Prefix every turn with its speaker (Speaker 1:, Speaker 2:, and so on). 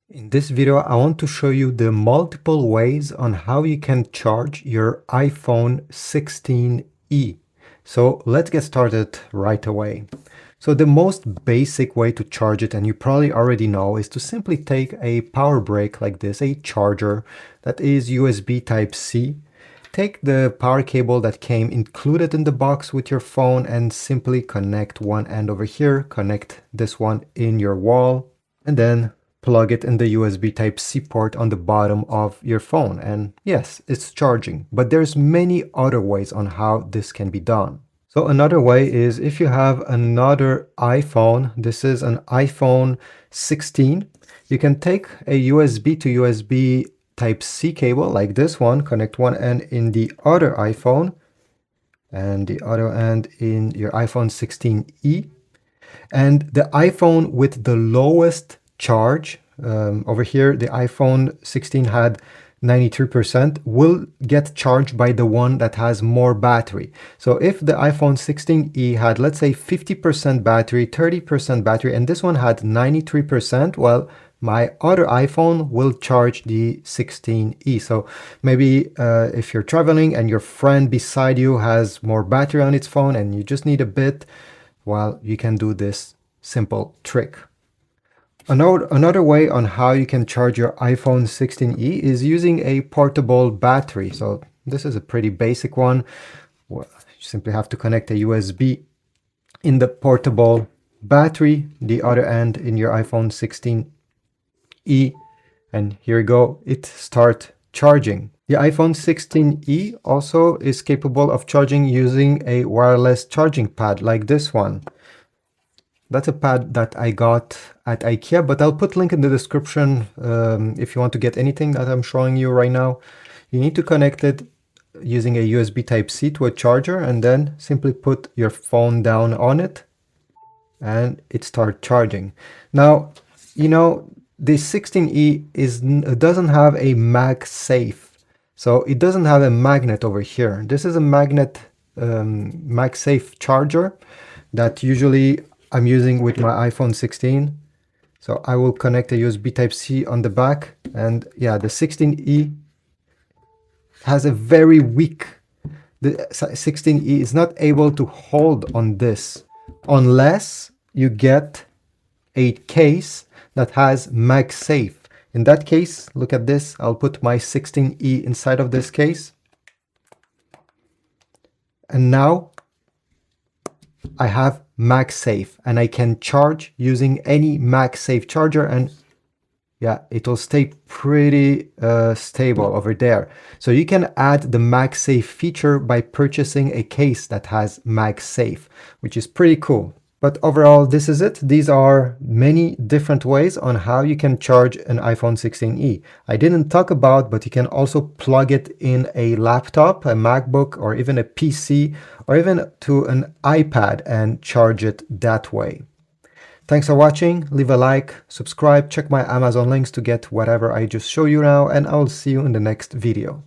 Speaker 1: In this video, I want to show you the multiple ways on how you can charge your iPhone 16e. So let's get started right away. So the most basic way to charge it, and you probably already know, is to simply take a power brick like this, a charger that is USB Type-C. Take the power cable that came included in the box with your phone and simply connect one end over here, connect this one in your wall, and then plug it in the USB Type-C port on the bottom of your phone. And yes, it's charging, but there's many other ways on how this can be done. So another way is if you have another iPhone, this is an iPhone 16, you can take a USB to USB Type-C cable like this one, connect one end in the other iPhone and the other end in your iPhone 16e. And the iPhone with the lowest charge, over here the iPhone 16 had 93%, will get charged by the one that has more battery. So if the iPhone 16e had, let's say, 50% battery, 30% battery, and this one had 93%, well, my other iPhone will charge the 16e. So maybe if you're traveling and your friend beside you has more battery on its phone and you just need a bit, well, you can do this simple trick. Another way on how you can charge your iPhone 16e is using a portable battery. So this is a pretty basic one. Well, you simply have to connect a USB in the portable battery, the other end in your iPhone 16e, and here you go, it starts charging. The iPhone 16e also is capable of charging using a wireless charging pad like this one. That's a pad that I got at IKEA, but I'll put link in the description if you want to get anything that I'm showing you right now. You need to connect it using a USB Type-C to a charger and then simply put your phone down on it and it starts charging. Now, you know, the 16e doesn't have a MagSafe, so it doesn't have a magnet over here. This is a magnet MagSafe charger that usually I'm using with my iPhone 16. So I will connect a USB Type-C on the back, and yeah, the 16e has a very weak, the 16e is not able to hold on this unless you get a case that has MagSafe. In that case, look at this, I'll put my 16e inside of this case. And now I have MagSafe and I can charge using any MagSafe charger, and yeah, it will stay pretty stable over there. So you can add the MagSafe feature by purchasing a case that has MagSafe, which is pretty cool. But overall, this is it. These are many different ways on how you can charge an iPhone 16e. I didn't talk about, but you can also plug it in a laptop, a MacBook, or even a PC, or even to an iPad and charge it that way. Thanks for watching. Leave a like, subscribe, check my Amazon links to get whatever I just showed you now, and I'll see you in the next video.